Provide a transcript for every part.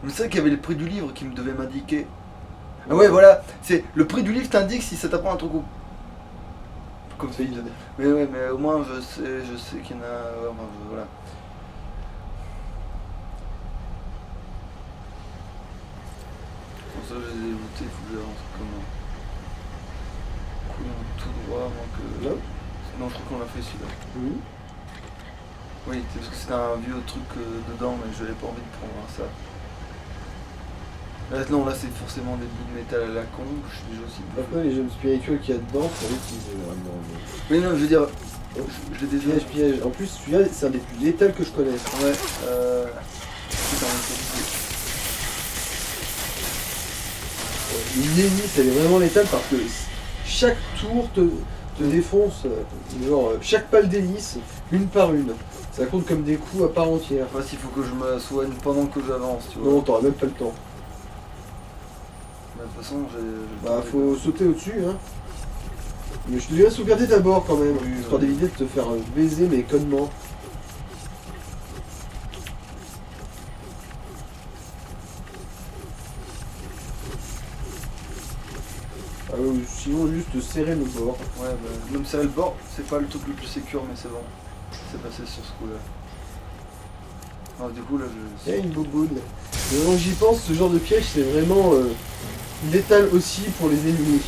Mais c'est vrai qu'il y avait le prix du livre qui me devait m'indiquer. Ah ouais, voilà, c'est le prix du livre t'indique si ça t'apprend un truc ou. Comme ça, mais ouais, mais au moins je sais qu'il y en a. Ouais, enfin, voilà. Pour ça, je les ai votés, il faut que j'avance comment. Tout droit avant que. Non. Non, je crois qu'on l'a fait celui-là. Oui. Oui, c'est parce que c'était un vieux truc dedans, mais je n'avais pas envie de prendre ça. Là, non, là c'est forcément des bouts de métal à la con, je suis déjà aussi bouffé. Après, les gemmes spirituelles qu'il y a dedans, faut l'utiliser vraiment. Mais non, je veux dire, je l'ai déjà. Piège. En plus, celui-là, c'est un des plus létals que je connaisse. Ouais, putain, Une hélice, elle est vraiment létale parce que chaque tour te défonce. Genre, chaque palle d'hélice, une par une. Ça compte comme des coups à part entière. Enfin, s'il faut que je me soigne pendant que j'avance, tu vois. Non, t'auras même pas le temps. Mais de toute façon, j'ai. Bah, faut sauter au-dessus, hein. Mais je te dirais sauvegarder d'abord quand même, Oui, histoire oui. d'éviter de te faire baiser, mais connement. Ah, sinon, juste serrer le bord. Ouais, bah, même serrer le bord, c'est pas le truc le plus sécure, mais c'est bon. C'est passé sur ce coup-là. Alors, du coup, là, je. Il y a une boboune. Mais donc j'y pense, ce genre de piège, c'est vraiment létal aussi pour les ennemis.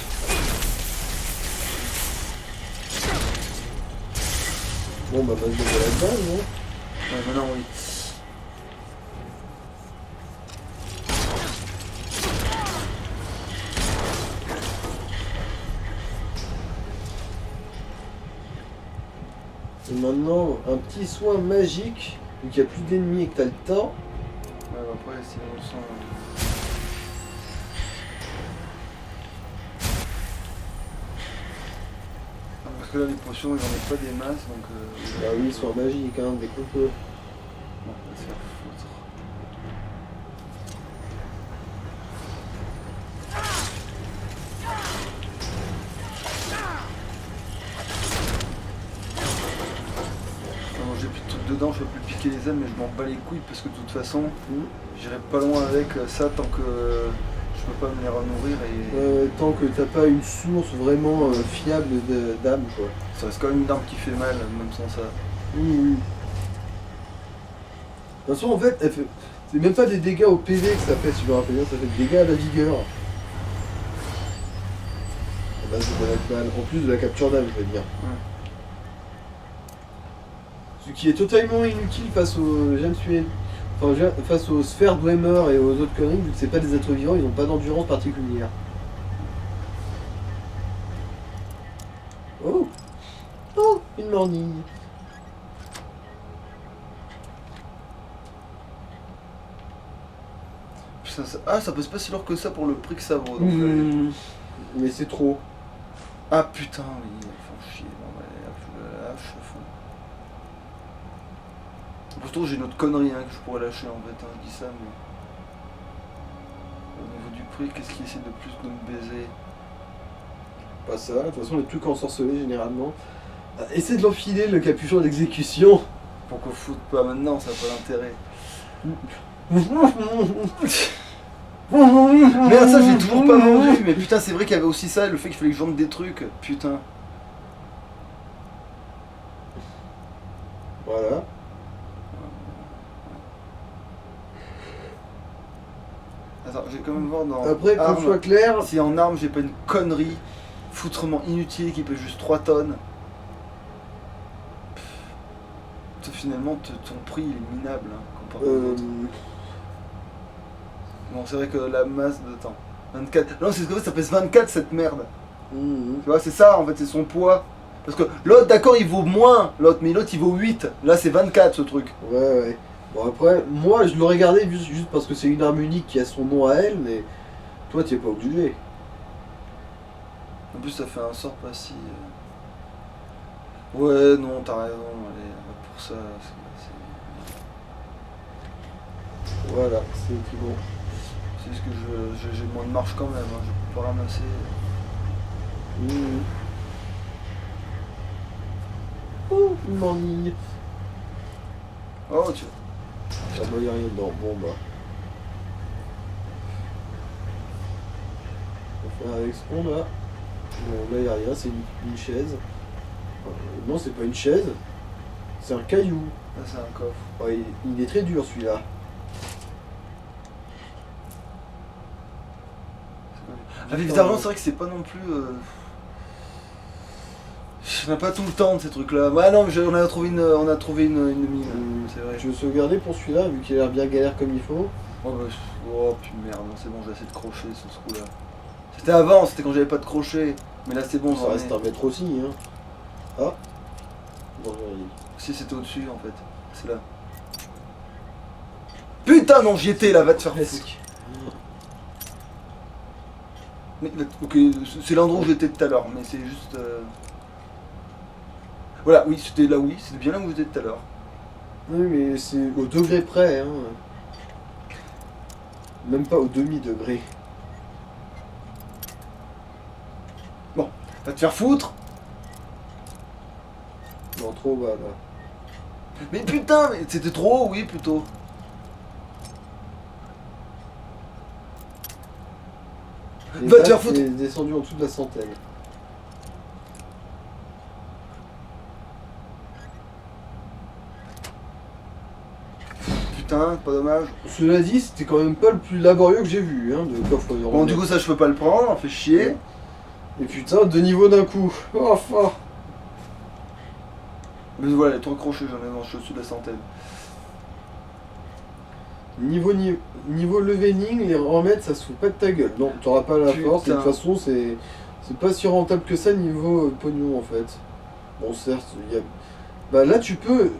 Bon, bah, vas-y, on va là-dedans, non? Ouais, maintenant, oui. Et maintenant, un petit soin magique, vu qu'il n'y a plus d'ennemis et que t'as le temps. Ouais, bah, après, sinon, on sent. Parce que là, les potions, ils en ont pas des masses, donc. Bah oui, soin magique, hein, dès qu'on peut. Bon, on va se faire foutre. Non, j'ai plus de trucs dedans, je peux plus piquer les ailes, mais je m'en bats les couilles parce que de toute façon, j'irai pas loin avec ça tant que je peux pas me les renourrir et. Tant que t'as pas une source vraiment fiable d'âme, quoi. Ça reste quand même une arme qui fait mal, même sans ça. Oui, oui. De toute façon, en fait, c'est même pas des dégâts au PV que ça fait, si je me rappelle bien, ça fait des dégâts à la vigueur. À base de la balle, en plus de la capture d'âme, je veux dire. Ouais. Ce qui est totalement inutile face aux gemmes spirituelles. Enfin, face aux sphères Dwemer et aux autres conneries, vu que c'est pas des êtres vivants, ils ont pas d'endurance particulière. Oh! Oh! Une morning! Putain, ah, ça passe pas si lourd que ça pour le prix que ça vaut. Donc, Mais c'est trop. Ah putain, oui, ils font chier. Bon, bah, je la lâche à fond. Pourtant, j'ai une autre connerie que je pourrais lâcher en fait. Je dis ça, mais. Au niveau du prix, qu'est-ce qui essaie de plus de me baiser? Pas ça, de toute façon, les trucs ensorcelés généralement. Essaie de l'enfiler le capuchon d'exécution. Pourquoi foutre pas maintenant, ça n'a pas d'intérêt. Merde, ça j'ai toujours pas vendu, mais putain, c'est vrai qu'il y avait aussi ça, le fait qu'il fallait que je vende des trucs, putain. Voilà. Attends, je vais quand même voir dans. Après, qu'on armes, soit clair, si en armes j'ai pas une connerie foutrement inutile qui pèse juste 3 tonnes. Finalement, ton prix il est minable comparé aux autres. Bon, c'est vrai que la masse de temps. 24. Non, c'est ce que ça pèse 24 cette merde. Tu vois, c'est ça en fait, c'est son poids. Parce que l'autre, d'accord, il vaut moins, l'autre, mais l'autre il vaut 8. Là, c'est 24 ce truc. Ouais, ouais. Bon, après, moi je l'aurais gardé juste parce que c'est une arme unique qui a son nom à elle, mais toi t'y es pas obligé. En plus, ça fait un sort pas si. Ouais, non, t'as raison, allez, pour ça, Voilà, c'est tout bon. c'est juste que j'ai moins de marge quand même, hein, je peux pas ramasser. Oh, une morning. Oh, tu Ah bah y'a rien dedans, bon bah. avec ce qu'on a. Bon, là, il n'y a rien, c'est une chaise. Non, c'est pas une chaise. C'est un caillou. Là, c'est un coffre. Ouais, il est très dur celui-là. La vie d'argent, c'est vrai que c'est pas non plus. On n'a pas tout le temps de ces trucs-là. Ouais, non, mais on a trouvé une mine. C'est vrai. Je vais sauvegarder pour celui-là, vu qu'il a l'air bien galère comme il faut. Oh, bah, oh puis merde, non, c'est bon, j'ai assez de crochets sur ce coup-là. C'était avant, c'était quand j'avais pas de crochet. Mais là, c'est bon, Ça reste un mètre aussi, hein. Ah. Bon, si, c'était au-dessus en fait. C'est là. Putain, non, j'y étais là, va te faire foutre. Mais, ok, c'est l'endroit où j'étais tout à l'heure, mais c'est juste. Voilà, oui, c'était là, oui, c'était bien là où j'étais tout à l'heure. Oui, mais c'est au degré près, hein. Même pas au demi-degré. Bon, va te faire foutre. Non, trop bas là. Mais putain, mais c'était trop haut, oui, plutôt. Va te faire foutre. C'est descendu en dessous de la centaine. Putain, pas dommage. Cela dit, c'était quand même pas le plus laborieux que j'ai vu, hein, de coffre de Bon, du coup, ça, je peux pas le prendre, on fait chier. Et putain, 2 niveaux d'un coup. Oh, fort. Mais voilà, les 3 crochets, j'en ai dans je suis au-dessus de la centaine. Niveau leveling, les remettre, ça se fout pas de ta gueule. Non, t'auras pas la force, et de toute façon, c'est pas si rentable que ça niveau pognon en fait. Bon, certes, il y a. Bah là, tu peux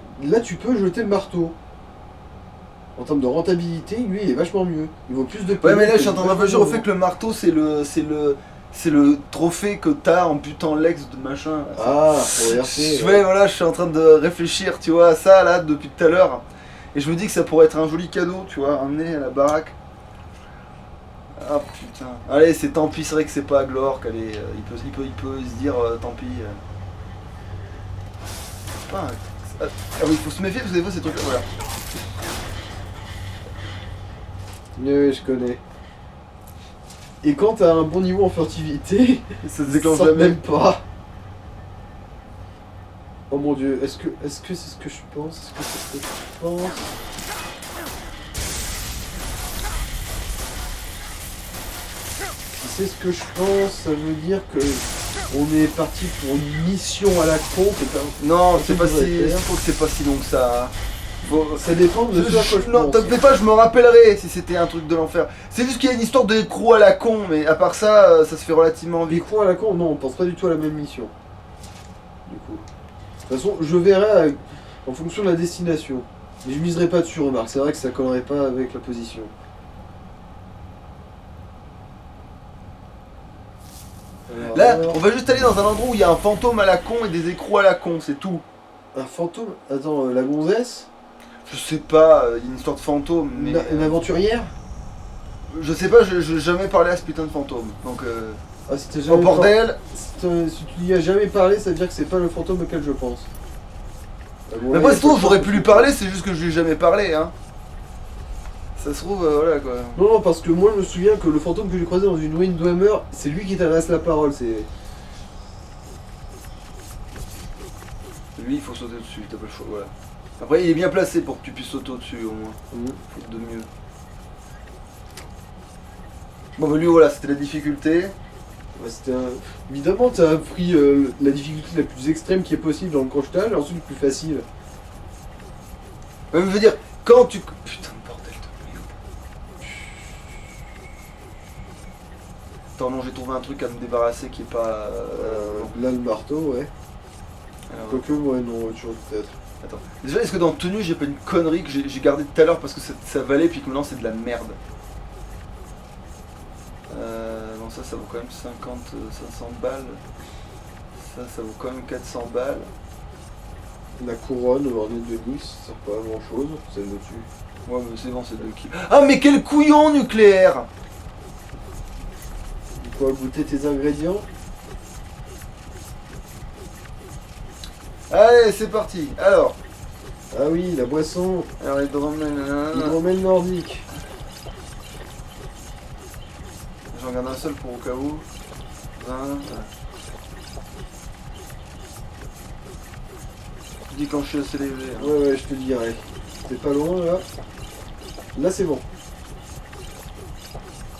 jeter le marteau. En termes de rentabilité, lui, il est vachement mieux. Il vaut plus de pognon. Ouais, mais là, je suis en train de réfléchir au fait que le marteau, c'est le trophée que t'as en butant l'ex de machin. Ah, pour RP. Ouais, voilà, je suis en train de réfléchir, tu vois, à ça là depuis tout à l'heure. Et je me dis que ça pourrait être un joli cadeau, tu vois, ramener à la baraque. Ah putain. Allez, c'est tant pis, c'est vrai que c'est pas à Glork, allez, il peut se dire tant pis. Ah oui, il faut se méfier parce que des fois ces trucs-là, voilà. Oui, je connais. Et quand t'as un bon niveau en furtivité, ça se déclenche ça jamais. même pas. Oh mon dieu, est-ce que c'est ce que je pense? Est-ce que c'est ce que je pense? Si c'est ce que je pense, ça veut dire que on est parti pour une mission à la con. Non, c'est pas si. Je trouve que c'est pas si long que ça. Hein. Bon, ça dépend de ce que je non, pense. t'inquiète pas, je me rappellerai si c'était un truc de l'enfer. C'est juste qu'il y a une histoire de d'écrou à la con, mais à part ça, ça se fait relativement vite. Écrou à la con, non, on pense pas du tout à la même mission. Du coup. De toute façon, je verrai en fonction de la destination. Mais je miserai pas dessus, remarque. C'est vrai que ça collerait pas avec la position. Là, on va juste aller dans un endroit où il y a un fantôme à la con et des écrous à la con, c'est tout. Un fantôme? Attends, la gonzesse? Je sais pas, il y a une histoire de fantôme, mais... Une aventurière? Je sais pas, je jamais parlé à ce putain de fantôme, donc Ah, si t'as jamais oh bordel si tu n'y as jamais parlé, ça veut dire que c'est pas le fantôme auquel je pense. Mais moi, c'est tout, j'aurais pu lui parler, c'est juste que je lui ai jamais parlé, hein. Ça se trouve, voilà quoi. Non, non, parce que moi je me souviens que le fantôme que j'ai croisé dans une Windhammer, c'est lui qui t'adresse la parole, c'est... Lui, il faut sauter dessus, t'as pas le choix, voilà. Après, il est bien placé pour que tu puisses sauter au-dessus, au moins. Faut de mieux. Bon, bah lui, voilà, c'était la difficulté. Ouais, évidemment, t'as pris la difficulté la plus extrême qui est possible dans le crochetage, et ensuite le plus facile. Même, je veux dire, quand tu... Putain de bordel de merde. Attends, non, j'ai trouvé un truc à me débarrasser qui est pas... Là, le marteau, ouais. Alors, Quoique, ouais, non, autre chose peut-être. attends. Déjà, est-ce que dans tenue, j'ai pas une connerie que j'ai gardée tout à l'heure parce que ça valait, puis que maintenant c'est de la merde. Non, ça vaut quand même 500 balles. Ça vaut quand même 400 balles. La couronne, l'ornette de Nix, ça sert pas à grand chose, celle dessus. Ouais, mais c'est bon, c'est de qui. Ah, mais quel couillon nucléaire! Tu peux goûter tes ingrédients? Allez, c'est parti. Alors, Ah oui, la boisson, hydromel hydromel nordique. j'en garde un seul pour au cas où. 20. Je dis quand je suis assez léger. Hein. Ouais, je te dirai. T'es pas loin là. Là c'est bon.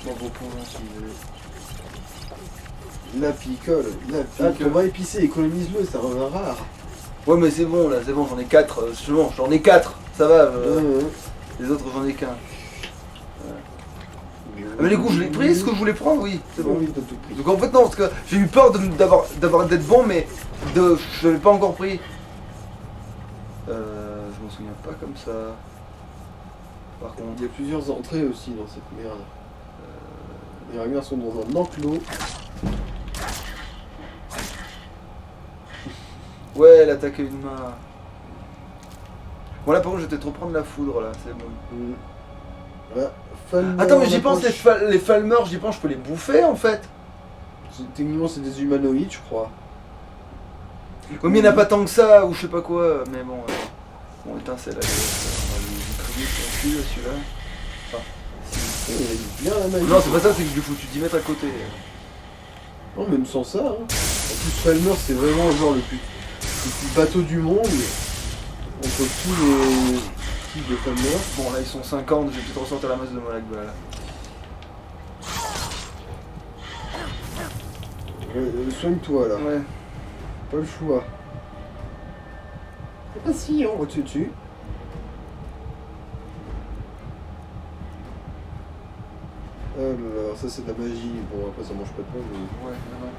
Bon, pour la picole. Ah, ton vin épicé, économise-le, ça revient rare. Ouais, mais c'est bon, là, c'est bon, j'en ai 4. J'en ai 4, ça va. Les autres, j'en ai qu'un. Ah, mais du coup, je l'ai pris, ce que je voulais prendre, oui, c'est bon. Oui, t'as tout pris. Donc en fait, non, parce que j'ai eu peur d'être bon, mais je l'avais pas encore pris. Je m'en souviens pas comme ça. Par contre. Il y a plusieurs entrées aussi dans cette merde. Les ragnards sont dans un enclos. Ouais, l'attaque à une main. Bon là par contre je vais peut-être reprendre la foudre là, c'est bon. Voilà. Attends mais j'y pense, les Falmers, j'y pense, je peux les bouffer en fait. Techniquement c'est des humanoïdes je crois. Oui mais il n'y en a pas tant que ça, ou je sais pas quoi, mais bon. Bon étincelle, allez, on va lui crédit celui-là. Enfin, bien la magie. non c'est pas ça, c'est que du coup tu 10 mètres à côté. Non même sans ça. Hein. En plus Falmer c'est vraiment genre le plus bateau du monde. Entre tous les types de Falmer. Bon là ils sont 50, je vais peut-être ressortir la masse de Molagba là. Soigne-toi là. Ouais. Pas le choix. Ah si, on va dessus. Alors ça c'est de la magie, bon après ça mange pas de pain mais... Ouais,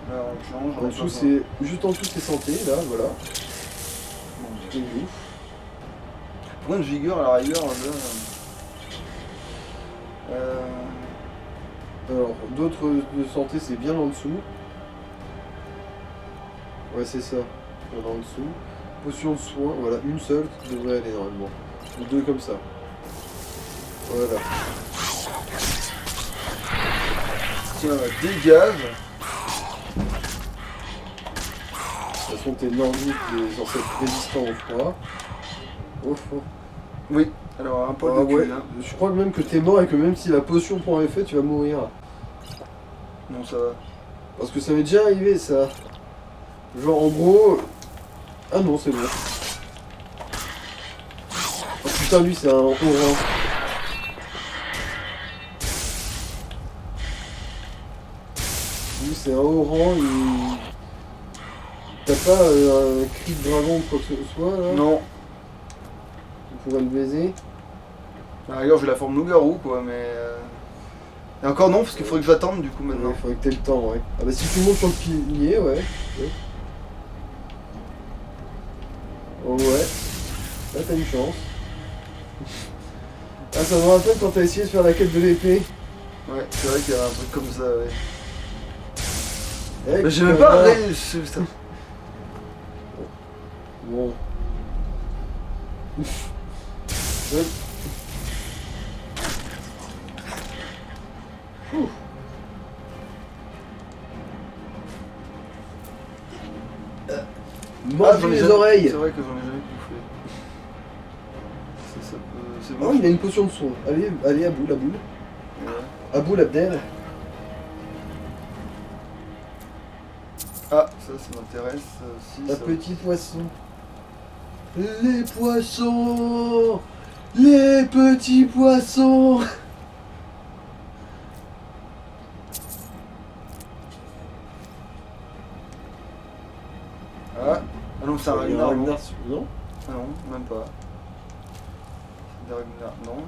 là on change. En dessous c'est... Juste en dessous c'est santé, là, voilà. Bon, c'est ouf. Point de vigueur à la rigueur, Alors, d'autres de santé c'est bien en dessous. Ouais c'est ça, bien en dessous. Potion de soin, voilà, une seule devrait aller normalement. Ou deux comme ça. Voilà. Tiens, dégage. De toute façon t'es nordique et censé être résistant au froid. Oh. Oui, alors un poil de ouais. cul, hein. Je crois même que t'es mort et que même si la potion prend effet, tu vas mourir. Non, ça va. Parce que ça m'est déjà arrivé ça. Genre en gros... Ah non, c'est bon. Oh putain, lui c'est un orange. Lui c'est un orange, il... T'as pas un cri de dragon ou quoi que ce soit là? Non. Tu pourrais le baiser? À la rigueur, j'ai la forme loup-garou quoi, mais. Et encore non, parce qu'il faudrait que j'attende du coup maintenant. Il faudrait que t'aies le temps, ouais. Ah bah si tu montes sur le pilier, ouais. Oh ouais. Là t'as une chance. Ah ça me rappelle quand t'as essayé de faire la quête de l'épée. Ouais, c'est vrai qu'il y a un truc comme ça, ouais. Eh, mais j'ai même pas réussi. Bon. Mange les oreilles. C'est vrai que j'en ai jamais bouffé. C'est bon. Oh, il a une potion de soin. Allez, à bout, la boule. Ouais. À bout, l'abdel. Ah, ça m'intéresse aussi. Un petit poisson. Les poissons. Les petits poissons. Ah non, c'est un Ragnar, non. Non, Ah non, même pas. C'est des Ragnar, non.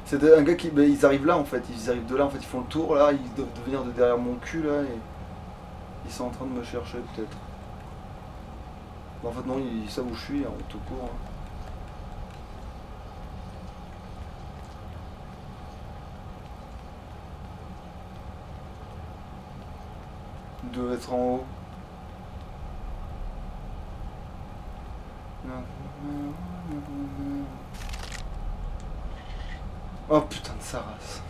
C'est un gars qui. Bah, ils arrivent là en fait, ils arrivent de là en fait, ils font le tour là, ils doivent venir de derrière mon cul là et. Ils sont en train de me chercher peut-être. Bon, en fait non, ils savent où je suis, hein, tout court. Hein. Ils doivent être en haut. Oh putain de sa race.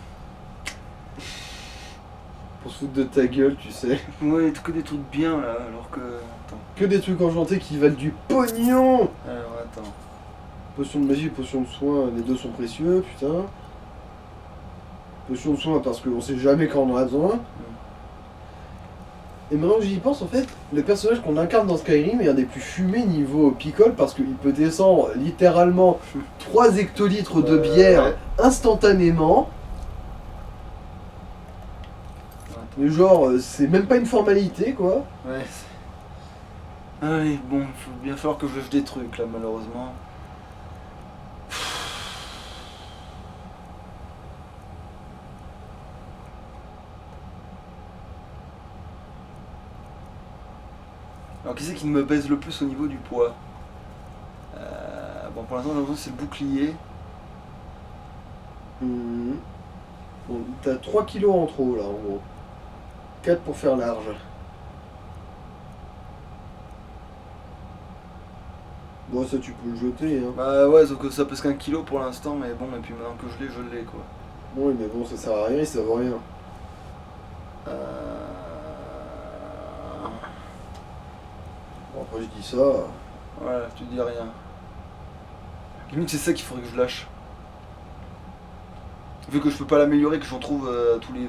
pour se foutre de ta gueule, tu sais. Ouais, que des trucs bien là, alors que. Attends. Que des trucs enchantés qui valent du pognon. Alors attends. Potion de magie et potion de soin, les deux sont précieux, putain. Potion de soin parce qu'on sait jamais quand on en a besoin. Et maintenant que j'y pense, en fait, le personnage qu'on incarne dans Skyrim est un des plus fumés niveau picole parce qu'il peut descendre littéralement 3 hectolitres de bière instantanément. Mais genre, c'est même pas une formalité quoi. Ouais. Allez, bon, il faut bien falloir que je lâche des trucs là, malheureusement. Alors qui c'est qui me baise le plus au niveau du poids? Bon, pour l'instant j'ai l'impression que c'est le bouclier. Bon, t'as 3 kilos en trop là en gros. 4 pour faire large. Bon ça tu peux le jeter hein. Bah ouais, sauf que ça pèse qu'un kilo pour l'instant, mais bon, et puis maintenant que je l'ai quoi. Oui mais bon ça sert à rien, ça vaut rien. Bon après je dis ça. Voilà, tu dis rien. Limite c'est ça qu'il faudrait que je lâche. Vu que je peux pas l'améliorer, que j'en trouve tous les...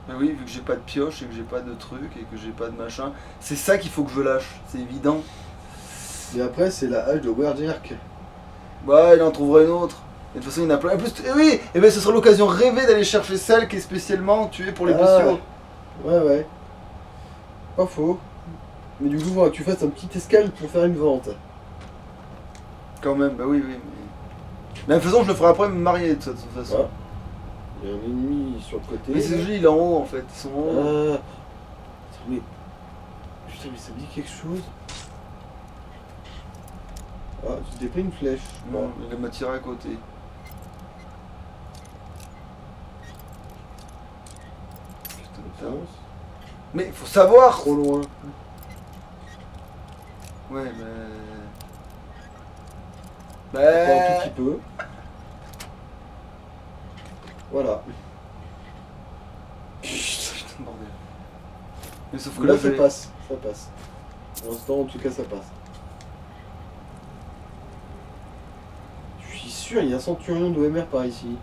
Mais oui, vu que j'ai pas de pioche et que j'ai pas de truc et que j'ai pas de machin, c'est ça qu'il faut que je lâche, c'est évident. Et après c'est la hache de Werjerk. Ouais, il en trouvera une autre. Et de toute façon il y en a plein. En plus, oui, et ben ce sera l'occasion rêvée d'aller chercher celle qui est spécialement tuée pour les bestiaux. Ouais. Pas faux. Mais du coup, voilà, que tu fasses un petit escale pour faire une vente. Quand même, bah oui. Mais de toute façon, je le ferai après me marier de toute façon. Ouais. Il y a un ennemi sur le côté. Mais c'est joli, il est en haut en fait. Ils sont en haut. Mais... Putain, mais ça me dit quelque chose. Ah, tu t'es pris une flèche. Non, il m'a tiré à côté. Putain, mais faut savoir. Trop loin. Ouais, mais... Encore un tout petit peu. Voilà. Putain, bordel. Mais sauf que là, là, ça passe. Pour l'instant, en tout cas, ça passe. Je suis sûr, il y a un centurion d'OMR par ici.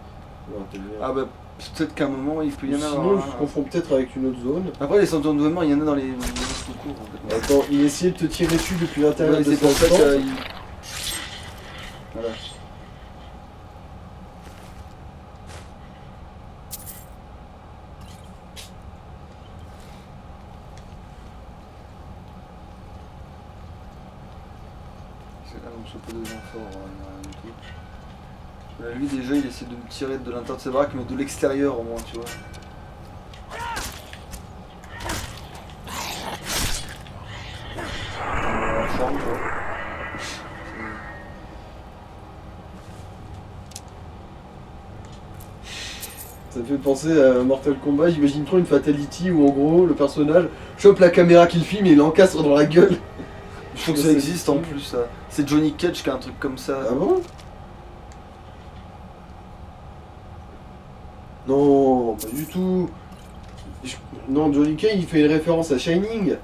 Ah bah, peut-être qu'à un moment, il peut y en avoir. Sinon, je confonds peut-être avec une autre zone. Après, les centurions d'OMR, il y en a dans les tout court. En fait. Attends, il essayait de te tirer dessus depuis l'intérieur de c'est pour ça que... Voilà. Là, on se peut des renforts, rien du tout. Là, lui, déjà, il essaie de me tirer de l'intérieur de ses baraques, mais de l'extérieur au moins, tu vois. Ça me fait penser à Mortal Kombat, j'imagine trop une fatality où en gros le personnage chope la caméra qu'il filme et il l'encastre dans la gueule. Je trouve que ça existe en plus ça. C'est Johnny Cage qui a un truc comme ça. Ah bon? Non, pas du tout. Non, Johnny Cage il fait une référence à Shining.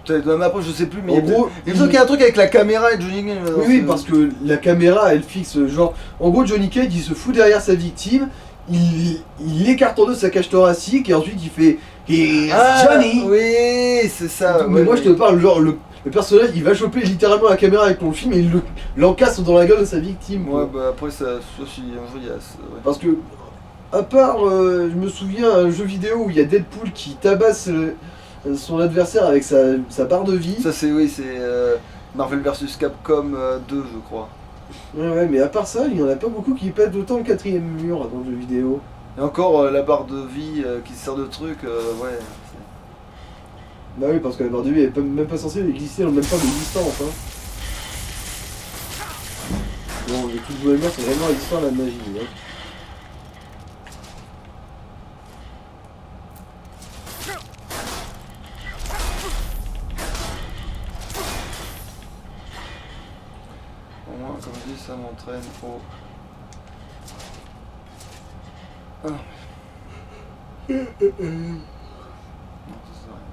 Même après je sais plus, mais en gros, il y a un truc avec la caméra et Johnny Cage. Oui, parce que la caméra elle fixe genre. En gros, Johnny Cage il se fout derrière sa victime. Il écarte en deux sa cage thoracique et ensuite il fait Johnny. Oui, c'est ça. Mais moi je te parle genre le personnage il va choper littéralement la caméra avec ton film et il l'encastre dans la gueule de sa victime. Ouais, bah après ça aussi un jour il y a. Ouais. Parce que à part je me souviens un jeu vidéo où il y a Deadpool qui tabasse son adversaire avec sa barre de vie. Ça c'est Marvel vs Capcom 2 je crois. Ouais, mais à part ça, il y en a pas beaucoup qui pètent autant le 4ème mur dans le jeu vidéo. Et encore la barre de vie qui sert de truc, ouais. Bah oui, parce que la barre de vie elle est même pas censée exister dans le même temps d'existence. Hein. Bon, les trucs de OMR sont vraiment résistants à la magie. Hein. Comme je dis, ça m'entraîne au... Ah non. Non, ça sert à rien.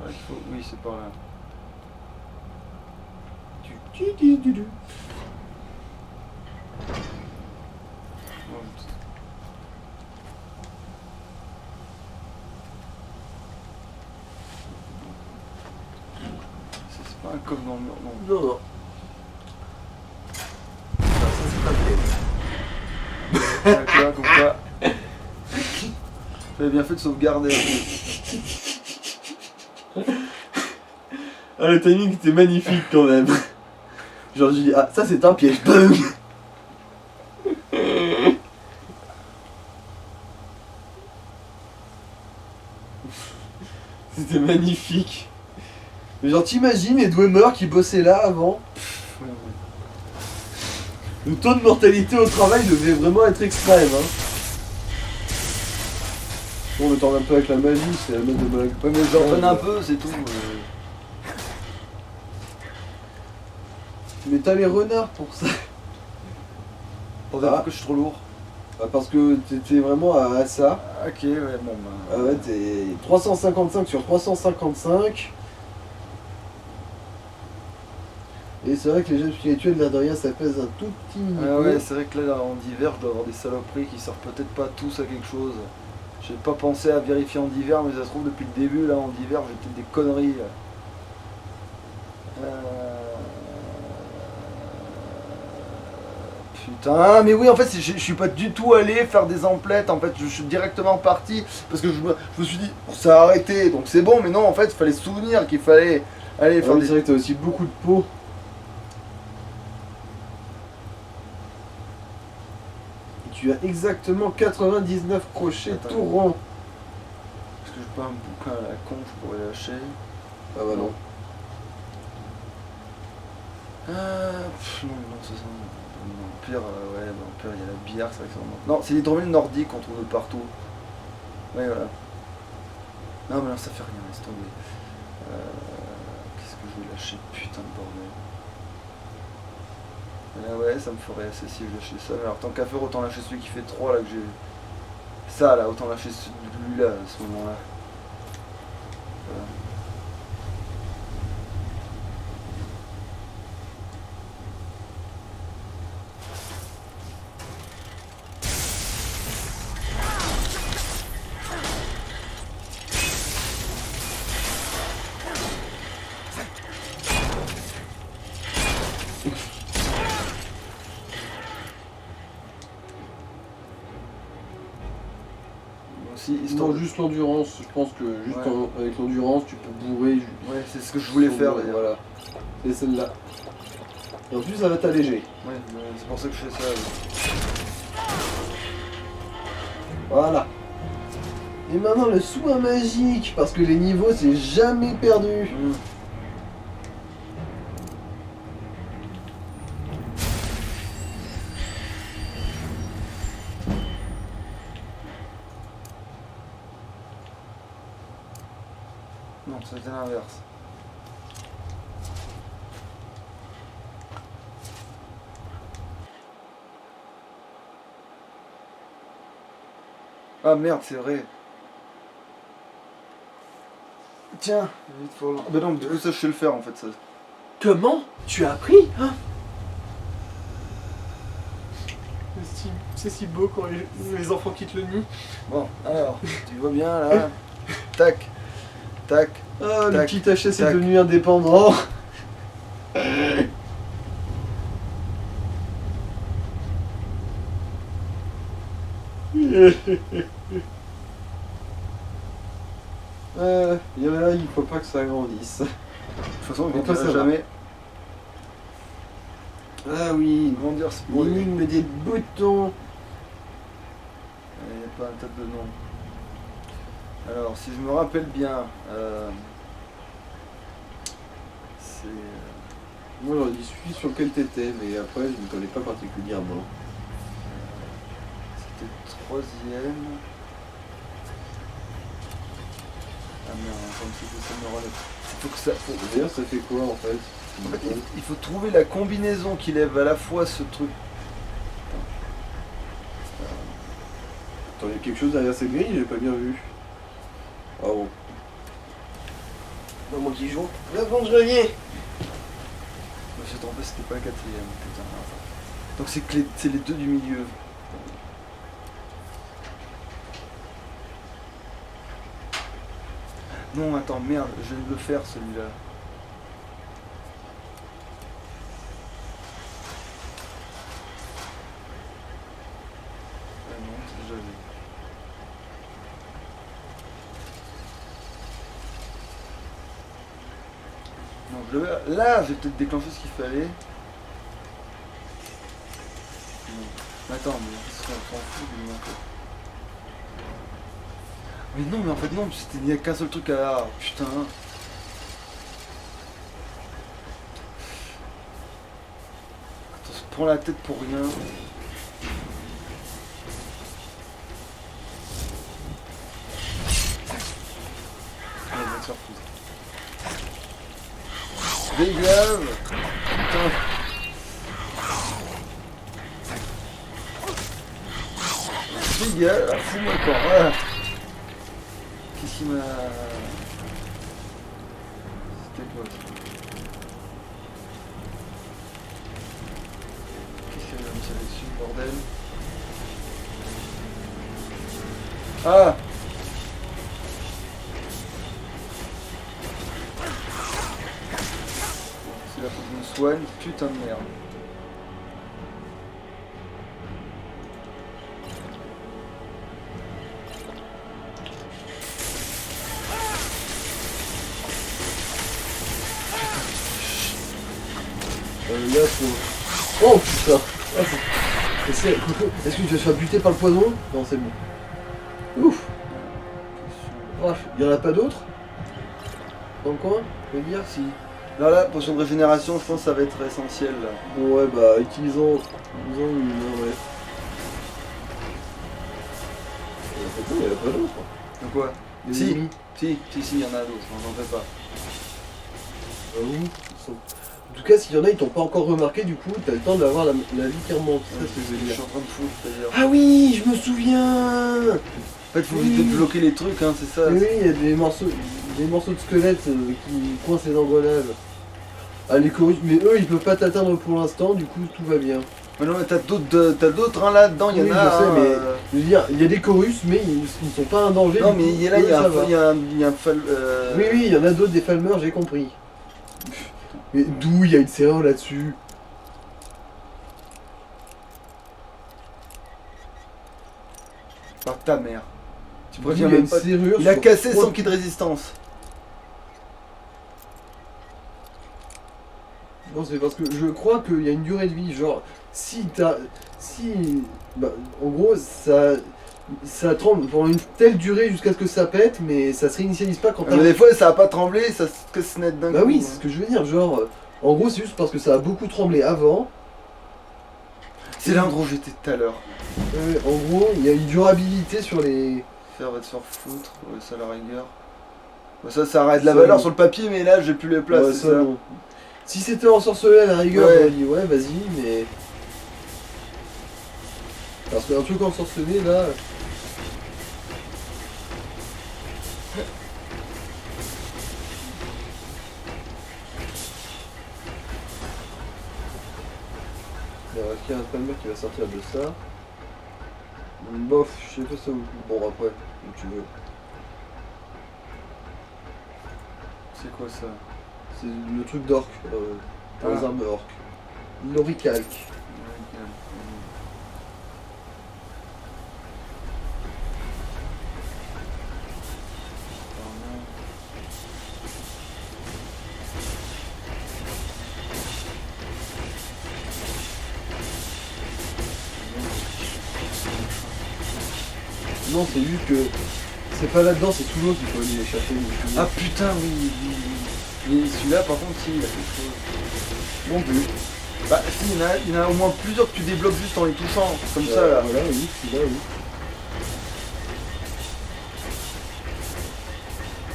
Il faut... Oui, c'est par là. Non. Non, non. Ça c'est pas le D'accord, comme ça. J'avais bien fait de sauvegarder. Ah, le timing était magnifique quand même. Genre, j'ai dit, ah, ça c'est un piège. Bang. C'était magnifique. Mais genre, t'imagines les Dwemer qui bossaient là avant? Ouais. Le taux de mortalité au travail devait vraiment être extrême. Hein. Bon, on le tourne un peu avec la magie, c'est la mode de blague. Ouais, mais j'en prenne un peu, c'est tout. Mais t'as les renards pour ça. Pourquoi je suis trop lourd? Bah parce que t'étais vraiment à ça. Ok, ouais, bon bah. Ah ouais, t'es 355 sur 355. Et c'est vrai que les gemmes spirituelles, l'air de rien, ça pèse un tout petit mini Ah peu. ouais, c'est vrai que là, en hiver, je dois avoir des saloperies qui servent peut-être pas tous à quelque chose. J'ai pas pensé à vérifier en hiver, mais ça se trouve depuis le début, là, en hiver, j'ai peut-être des conneries. Putain, mais oui, en fait, je suis pas du tout allé faire des emplettes, en fait, je suis directement parti, parce que je me suis dit, ça a arrêté, donc c'est bon, mais non, en fait, il fallait se souvenir qu'il fallait aller faire Ouais, des... c'est vrai que t'as aussi beaucoup de peau. Et tu as exactement 99 crochets. Attends. Tout rond. Est-ce que j'ai pas un bouquin à la con, je pourrais lâcher? Ah bah non. Non, c'est ça. L'Empire, ouais, l'Empire, il y a la bière, c'est vrai que c'est vraiment... Non, c'est l'hydromel nordique qu'on trouve de partout. Ouais, voilà. Non, mais là, ça fait rien, laisse tomber. Qu'est-ce que je vais lâcher? Putain de bordel. Ouais, ça me ferait assez si je lâchais ça. Mais alors, tant qu'à faire, autant lâcher celui qui fait 3, là, que j'ai... Ça, là, autant lâcher celui-là, à ce moment-là. Voilà. Non, juste l'endurance. Je pense que juste avec l'endurance, tu peux bourrer. Ouais, c'est ce que je voulais faire d'ailleurs. Voilà. C'est celle-là. Et en plus, ça va t'alléger. Ouais, c'est pour ça que je fais ça. Ouais. Voilà. Et maintenant, le soin magique. Parce que les niveaux, c'est jamais perdu. Non, c'était l'inverse. Ah merde, c'est vrai. Tiens, vite faut... Bah non, du coup ça je sais le faire en fait ça. Comment? Tu as appris, hein? C'est si beau quand les enfants quittent le nid. Bon, alors, tu vois bien là. Tac, tac. Ah, le tac, petit hachette est tac. devenu indépendant. Il faut pas que ça grandisse. De toute façon, on ça ne va. jamais. Ah oui, Grandir, c'est pour l'énigme des boutons. Il n'y a pas un tas de noms. Alors, si je me rappelle bien, c'est... Moi j'en dis celui sur lequel t'étais, mais après je ne connais pas particulièrement. C'était le 3e. Ah merde, comme c'était ça me relève. Il faut que ça... D'ailleurs ça fait quoi en fait? En fait, il faut trouver la combinaison qui lève à la fois ce truc. Attends, il y a quelque chose derrière cette grille, j'ai pas bien vu. Ah bon. Non, moi qui joue. La vendredi. Je me suis trompé, c'était pas le 4e, putain. Donc c'est les deux du milieu. Non, attends, merde, je viens de le faire celui-là. j'avais. Non, là, j'ai peut-être déclenché ce qu'il fallait. Non. Attends, mais on s'en fout de lui en fait. Mais non, mais en fait non, il n'y a qu'un seul truc à... Putain. Attends, on se prend la tête pour rien. On va se faire foutre. Dégage. Putain. Dégage, fous-moi le corps, voilà. Qu'est-ce qu'il m'a... C'était quoi ça? Qu'est-ce qu'il a mis ça dessus, bordel? Ah! C'est là faut que je me soigne, putain de merde. Là, faut... Oh putain. Ah, est-ce que tu vas te faire buter par le poison? Non, c'est bon. Ouf. Oh, il y en a pas d'autres dans le coin? Je veux dire Si. Là, la potion de régénération, je pense que ça va être essentiel là. Bon, ouais, bah, utilisons une, ouais. Il y en a pas d'autres. De quoi? Si, il y en a d'autres, on n'en fait pas. Ah oui. En tout cas, s'il y en a, ils t'ont pas encore remarqué, du coup, t'as le temps d'avoir la vie qui remonte. C'est ça ce que je veux dire. Je suis en train de foutre d'ailleurs. Ah oui, je me souviens. En fait, faut vite débloquer les trucs, hein, c'est ça. Oui, il y a des morceaux de squelettes qui coincent les engrenages. Ah, les chorus, mais eux, ils peuvent pas t'atteindre pour l'instant, du coup, tout va bien. Mais non, mais t'as d'autres hein, là-dedans, il y en a. Je sais, mais je veux dire, il y a des chorus, mais ils ne sont pas un danger. Non, mais là, il y a un fall. Oui, il y en a d'autres, des falmeurs, j'ai compris. Mais d'où il y a une serrure là-dessus? Par ta mère. Tu Il y préviens a même une pas. serrure. Il a cassé sur- 100 kills de résistance. Non, c'est parce que je crois qu'il y a une durée de vie. Genre, bah, en gros, ça tremble pendant une telle durée jusqu'à ce que ça pète, mais ça se réinitialise pas quand Mais des fois, ça a pas tremblé, ça se casse net d'un coup. Bah oui, c'est ce que je veux dire. Genre, en gros, c'est juste parce que ça a beaucoup tremblé avant. C'est l'endroit où j'étais tout à l'heure. En gros, il y a une durabilité sur les. Faire va te faire foutre, ouais, ça à la rigueur. Bah, ça arrête de la valeur sur le papier, mais là, j'ai plus les places, Ouais, c'est ça. non. Si c'était ensorcelé à la rigueur, Ouais. j'aurais dit ouais, vas-y, mais. Parce qu'un truc ensorcelé là. Il y a un palmer qui va sortir de ça. Bof, je sais pas ça où. Bon, après, où tu veux. C'est quoi ça? C'est le truc d'orque, pour les armes orques. L'oricalque. Non, c'est juste que c'est pas là-dedans, c'est sous l'eau qu'il faut aller les chercher. Ah putain, oui. Mais celui-là, par contre, si, il a quelque chose. Non plus. Bah, si, il y en a au moins plusieurs que tu débloques juste en les touchant, comme ça là. Voilà, oui, celui-là, oui.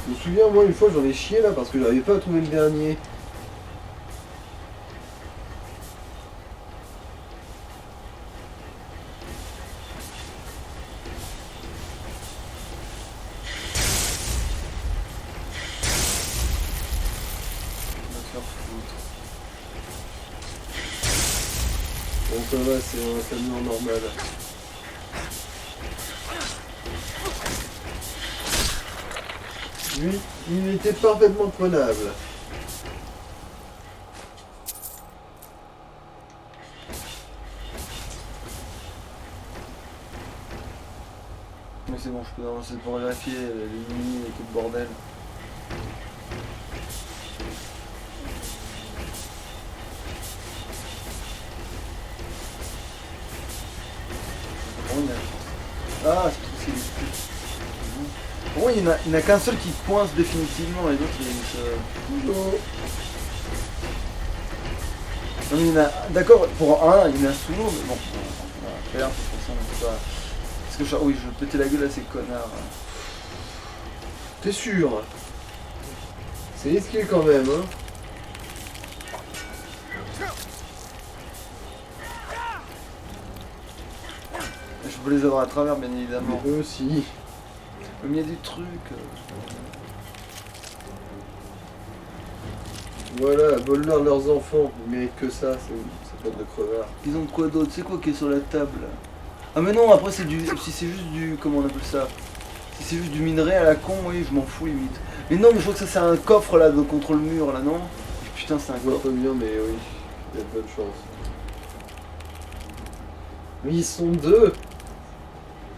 Je me souviens, moi, une fois, j'en ai chié là parce que j'arrivais pas à trouver le dernier. Bon, ça va, c'est un camion normal. Lui, il était parfaitement prenable. Mais c'est bon, je peux lancer pour vérifier les lignes et tout le bordel. Ah, c'est parce qu'il est... Bon, il n'y en a qu'un seul qui coince définitivement et l'autre il se... Non, il y en a... D'accord, pour un, il y en a sous l'eau, mais bon, on va faire, de toute façon, on peut pas... Parce que oui, je vais péter la gueule à ces connards. T'es sûr? C'est risqué quand même, hein. Je peux les avoir à travers, bien évidemment. Mais eux aussi. Mais il y a des trucs... Voilà, vole-leur leurs enfants. Ils méritent que ça, c'est pas de crevards. Ils ont de quoi d'autre? C'est quoi qui est sur la table? Ah mais non, après c'est du... Si c'est juste du... Comment on appelle ça? Si c'est juste du minerai à la con, oui, je m'en fous limite. Mais non, mais je crois que ça c'est un coffre là, contre le mur là, non? Putain, c'est un Je vois coffre. pas bien, mais oui, il y a pas de chance. Mais ils sont deux.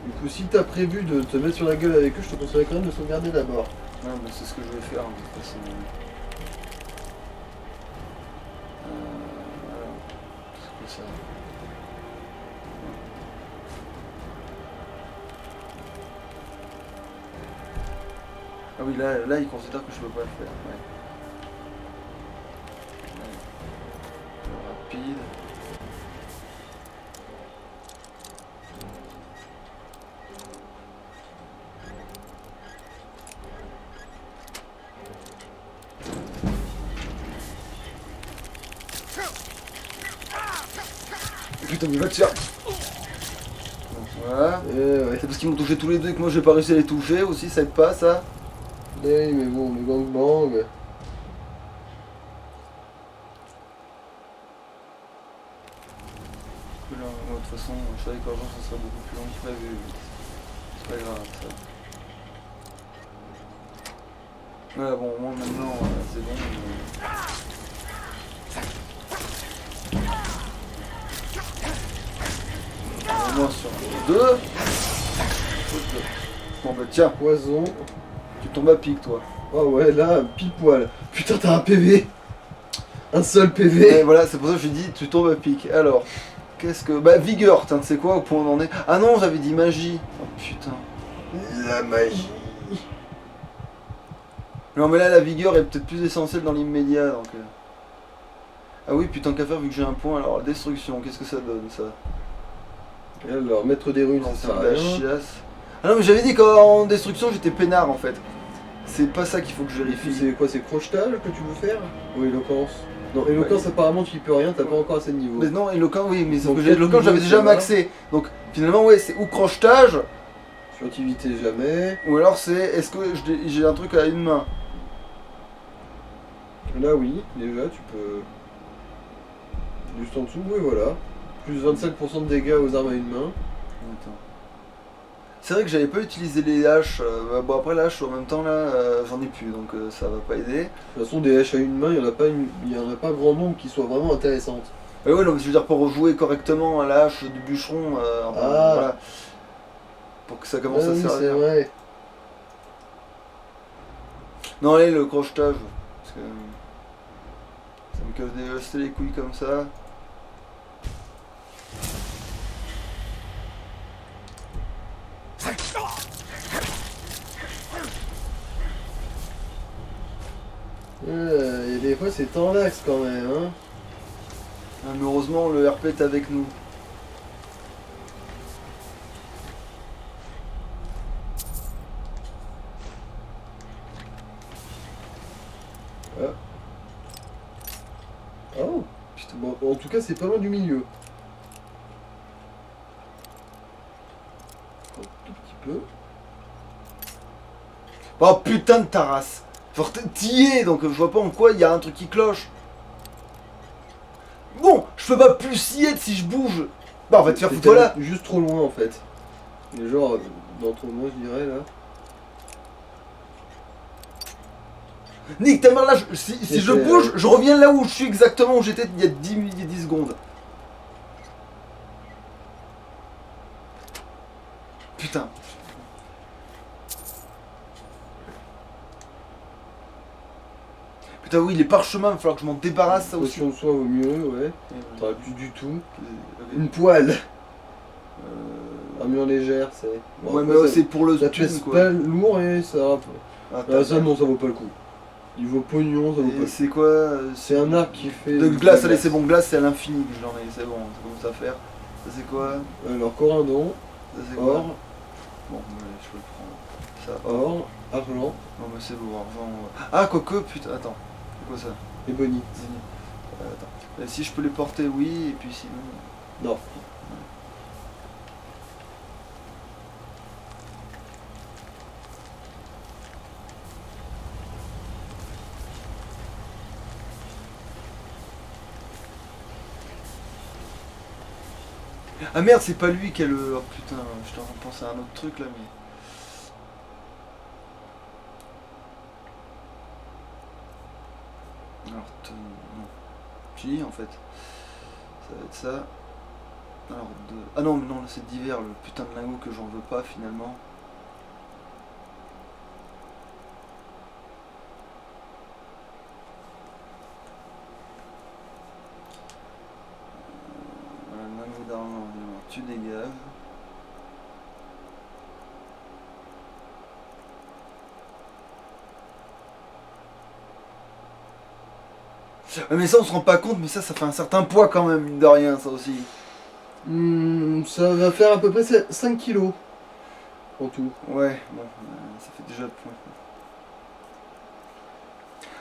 Du coup, si t'as prévu de te mettre sur la gueule avec eux, je te conseillerais quand même de sauvegarder d'abord. Non, mais c'est ce que je vais faire, de toute façon. Voilà. C'est quoi ça? Ah oui, là, il considère que je peux pas le faire. Ouais. Rapide. Putain, mais va te faire. Voilà. Ouais. C'est parce qu'ils m'ont touché tous les deux et que moi j'ai pas réussi à les toucher aussi, ça aide pas ça. Oui, mais bon, le gangbang. De toute façon, je savais que l'argent ça serait beaucoup plus long que prévu. C'est pas grave ça. Ouais, bon, moi maintenant c'est bon. Au moins sur deux. Bon bah tiens, Poison. tu tombes à pic toi. Oh ouais, là, pile poil. Putain, t'as un PV. Un seul PV. Et voilà, c'est pour ça que je dis tu tombes à pic. Alors, qu'est-ce que... Bah vigueur, tiens, tu sais quoi, au point où on en est. Ah non, j'avais dit magie. Oh putain. La magie. Non mais là la vigueur est peut-être plus essentielle dans l'immédiat donc... Ah oui, putain qu'à faire vu que j'ai un point, alors destruction, qu'est-ce que ça donne ça? Alors, mettre des runes, Non, ça c'est sert à de la rien. chiasse. Ah non mais j'avais dit qu'en destruction j'étais peinard en fait. C'est pas ça qu'il faut que je Et puis vérifie. c'est quoi, c'est crochetage que tu veux faire? Ou éloquence? Non, éloquence apparemment tu y peux rien, t'as pas encore assez de niveau. Mais non, éloquent oui, mais Donc, éloquent j'avais déjà ça va. maxé. Donc finalement ouais, c'est ou crochetage, Furtivité jamais. ou alors c'est est-ce que j'ai un truc à une main. Là oui, déjà tu peux... Juste en dessous, oui voilà. Plus 25% de dégâts aux armes à une main. Attends. C'est vrai que j'avais pas utilisé les haches. Bon après la hache en même temps là, j'en ai plus donc ça va pas aider. De toute façon des haches à une main, il y en a pas grand nombre qui soient vraiment intéressantes. Ouais, non, mais je veux dire pour jouer correctement à la hache du bûcheron, voilà, pour que ça commence à oui, c'est servir. vrai. Non allez le crochetage, parce que ça me casse dévaster les couilles comme ça. Et des fois c'est en l'axe quand même, hein. Ah, mais heureusement le RP est avec nous. Ah. Oh putain, bon, en tout cas c'est pas loin du milieu. Un tout petit peu. Oh putain de ta race. Genre t'y es, donc je vois pas en quoi il y a un truc qui cloche. Bon, je peux pas plus y être si je bouge. Bah on va te faire foutre là. Juste trop loin en fait. Et genre dans ton loin je dirais là. Nick ta mère là, si je bouge, je reviens là où je suis exactement où j'étais il y a 10 secondes. Putain. Putain, oui, les parchemins, il va falloir que je m'en débarrasse, ça aussi. Potion de soin vaut mieux, ouais. T'aurais plus du tout. Une poêle. Armure légère, c'est. Bon, ouais, mais c'est pour le ça pèse pas lourd et ça. Ça, non, ça vaut pas le coup. Niveau pognon, ça vaut pas le coup. C'est quoi C'est un arc qui fait. De glace, allez, c'est bon, glace, c'est à l'infini que j'en ai, c'est bon, ça commence à faire. Ça, c'est quoi Alors, corindon. Ça, c'est quoi Or. Bon, allez, je peux le prendre. Ça, or, argent. Non, mais c'est beau, argent. Ah, quoique, putain, attends. C'est quoi ça Ébonite. Attends. Si je peux les porter, oui, et puis sinon. Non. Ah merde, c'est pas lui qui a le. Oh putain, je t'en pense à un autre truc là, mais. Alors, non. Si, en fait. Ça va être ça. Alors, Ah non, mais non, là c'est divers, le putain de lingot que j'en veux pas finalement. D'argent, tu dégages. Mais ça on se rend pas compte, mais ça fait un certain poids quand même, mine de rien, ça aussi. Ça va faire à peu près 5 kilos en tout. Ouais, bon, ça fait déjà le point.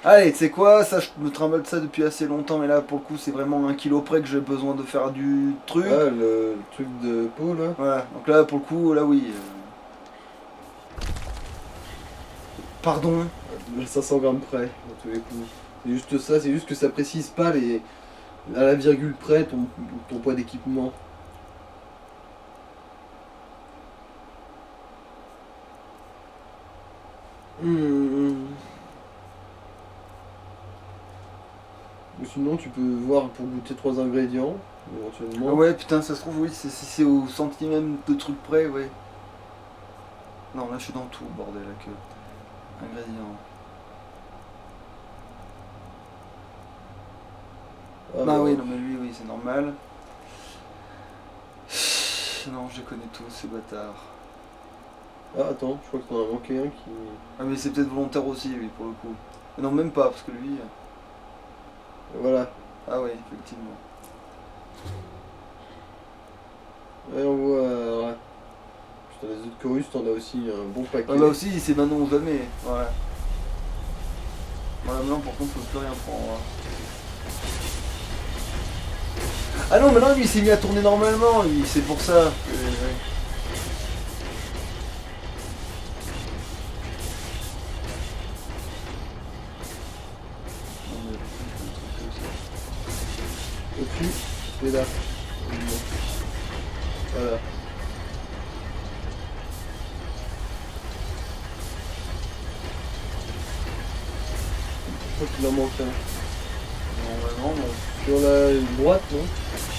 Allez, tu sais quoi, ça je me trimballe ça depuis assez longtemps, mais là pour le coup c'est vraiment 1 kilo près que j'ai besoin de faire du truc. Ah, le truc de peau là. Voilà, donc là pour le coup, là oui. Pardon. 500 grammes près, dans tous les coups. C'est juste ça, c'est juste que ça précise pas à la virgule près ton poids d'équipement. Ou sinon tu peux voir pour goûter 3 ingrédients, éventuellement. Ah ouais, putain, ça se trouve, oui, c'est au centimètre de truc près, ouais. Non, là je suis dans tout, bordel, là, que. Ingrédients. Ah oui, non mais lui, oui, c'est normal. Non, je les connais tous, ces bâtards. Ah attends, je crois que t'en as manqué un qui... Ah mais c'est peut-être volontaire aussi, lui, pour le coup. Mais non, même pas, parce que lui... Voilà. Ah oui, effectivement. Et on voit... Putain, les autres chorus, t'en as aussi un bon paquet. Ah bah aussi, c'est maintenant ou jamais, voilà. Voilà, maintenant, par contre, je peux plus rien prendre. Hein. Ah non, maintenant, lui, il s'est mis à tourner normalement, lui, c'est pour ça. Au-dessus, c'est là. Voilà. Je crois qu'il en manque un. Normalement, non. Sur la droite, non?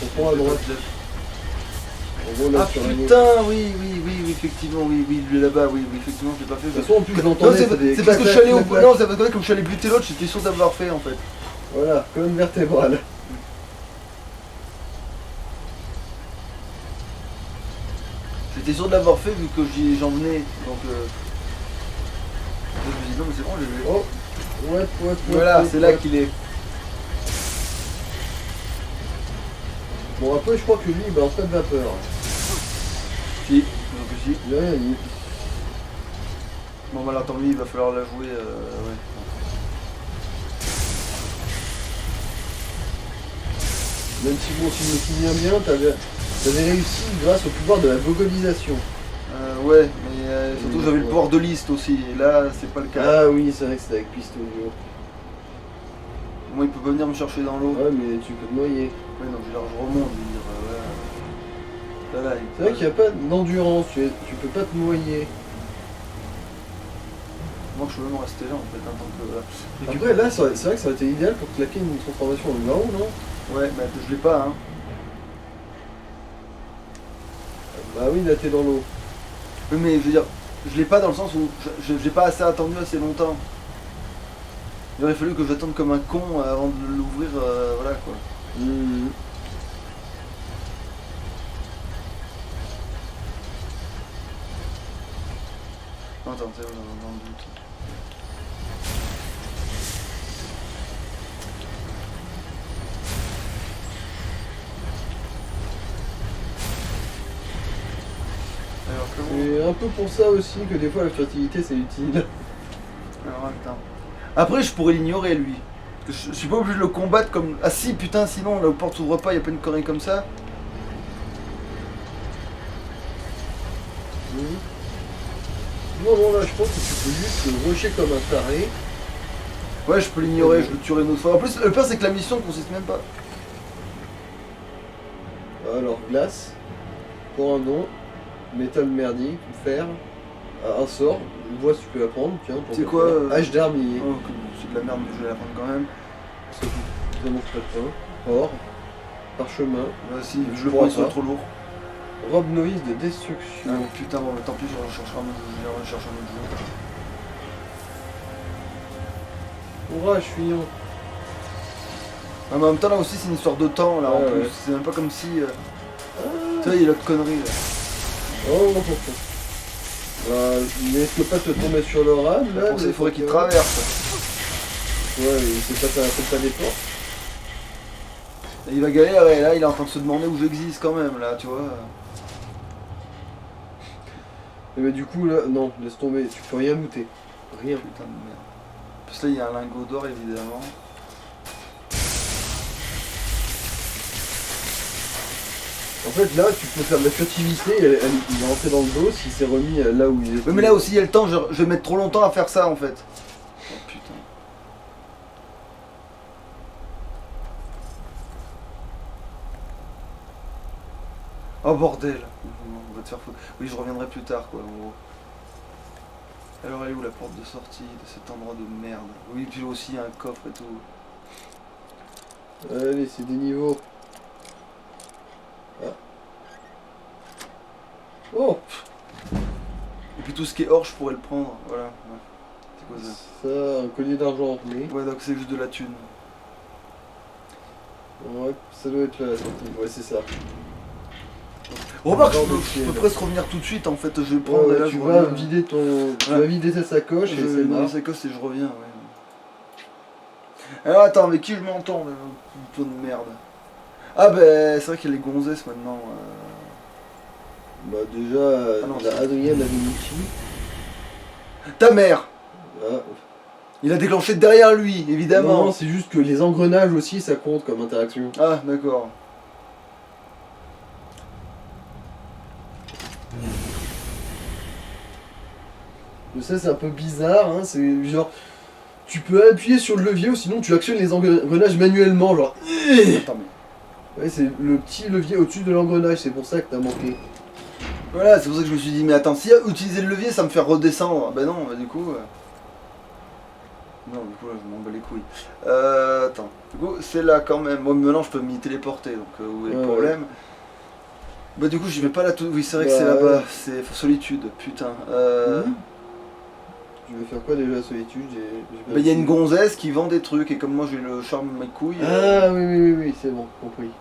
On prend à droite. En gros, là, ah sur putain, oui, effectivement, oui, lui là-bas, oui, effectivement, je l'ai pas fait. De toute façon, en plus, j'entendais. C'est parce que je suis allé au. Non, c'est parce que comme je suis allé buter l'autre, j'étais sûr d'avoir fait en fait. Voilà, colonne vertébrale. J'étais sûr de l'avoir fait vu que j'en venais, donc je me dis non mais c'est bon, j'ai vu. Oh, ouais, voilà, c'est là qu'il est. Bon, après, je crois que lui, il balance pas de vapeur. Si, donc si. Ouais, Bon, bah attends, lui, il va falloir la jouer, ouais. Même si, bon, si je me souviens bien, t'avais réussi grâce au pouvoir de la vogonisation. Ouais, mais surtout j'avais le pouvoir de liste aussi, et là, c'est pas le cas. Ah oui, c'est vrai que c'était avec Pistolio. Moi, il peut pas venir me chercher dans l'eau. Ouais, mais tu peux te noyer. Ouais, donc je remonte, je veux dire, voilà. C'est vrai qu'il n'y a pas d'endurance, tu peux pas te noyer. Moi, je peux même rester là en fait, tant que. Après, là, c'est vrai que ça aurait été idéal pour claquer une transformation en garou, non? Ouais, mais je l'ai pas, hein. Bah oui, là, t'es dans l'eau. Oui, mais je veux dire, je l'ai pas dans le sens où j'ai pas assez attendu assez longtemps. Il aurait fallu que j'attende comme un con avant de l'ouvrir, voilà quoi. Attends, c'est dans le doute. C'est un peu pour ça aussi que des fois la furtivité c'est utile. Alors attends. Après je pourrais l'ignorer lui. Je suis pas obligé de le combattre comme... Ah si putain sinon la porte s'ouvre pas, y a pas une connerie comme ça. Non là je pense que tu peux juste le rusher comme un taré. Ouais je peux l'ignorer, je le tuerai une autre fois. En plus le pire c'est que la mission consiste même pas. Alors glace, pour un nom, métal merdique, fer, un sort, vois si tu peux la prendre, tiens. C'est quoi Hache d'armille. Oh, c'est de la merde mais je vais la prendre quand même. Ça mange pas de pain. Or, parchemin. Bah si, je le prends, il sera trop lourd. Robe novice de destruction. Ah putain bon tant pis je rechercherai un autre jeu. Courage fuyant. Ah, mais en même temps là aussi c'est une histoire de temps là en plus. Ouais. C'est même pas comme si... Tu vois il y a l'autre connerie là. Oh non. Mais est-ce que pas te tomber sur le rade là? Pour ça il faudrait qu'il traverse. Ouais c'est pas des portes. Et il va galérer là il est en train de se demander où j'existe quand même là tu vois. Mais du coup là, non, laisse tomber, tu peux rien looter. Rien. Putain de merde. Parce que là il y a un lingot d'or évidemment. En fait là tu peux faire de la furtivité, il est rentré dans le dos, s'il s'est remis là où il est. Oui mais là aussi il y a le temps, je vais mettre trop longtemps à faire ça en fait. Oh putain. Oh bordel. On va te faire foutre. Oui je reviendrai plus tard quoi en gros. Alors elle est où la porte de sortie de cet endroit de merde? Oui puis aussi il y a un coffre et tout. Allez c'est des niveaux. Ah. Oh. Et puis tout ce qui est or je pourrais le prendre, voilà. Ouais. C'est quoi ça? Ça, un collier d'argent orné. Ouais donc c'est juste de la thune. Ouais, ça doit être là la sortie, ouais c'est ça. Remarque, je peux presque revenir tout de suite en fait, je vais prendre et là tu vas vider tu vas vider ta sacoche et c'est marrant. Je sacoche et je reviens, ouais. Alors attends, mais qui je m'entends, un peu de merde. Ah ben c'est vrai qu'il y a les gonzesses maintenant. Bah déjà, la Adrienne Avenici. Ta mère. Ah. Il a déclenché derrière lui, évidemment. Non, c'est juste que les engrenages aussi ça compte comme interaction. Ah d'accord. Je sais c'est un peu bizarre, hein, c'est genre... Tu peux appuyer sur le levier ou sinon tu actionnes les engrenages manuellement, genre... Attends mais... Ouais c'est le petit levier au-dessus de l'engrenage, c'est pour ça que t'as manqué. Voilà, c'est pour ça que je me suis dit, mais attends, si utiliser le levier ça me fait redescendre, bah non, bah du coup... Non, du coup là je m'en bats les couilles. Attends, du coup c'est là quand même, moi maintenant je peux m'y téléporter, donc où est le problème? Bah du coup j'y vais pas là tout... Oui c'est vrai que c'est là-bas, c'est solitude, putain. Tu veux faire quoi déjà, solitude? Bah il y a une gonzesse qui vend des trucs et comme moi j'ai le charme de mes couilles... Ah oui, c'est bon, compris.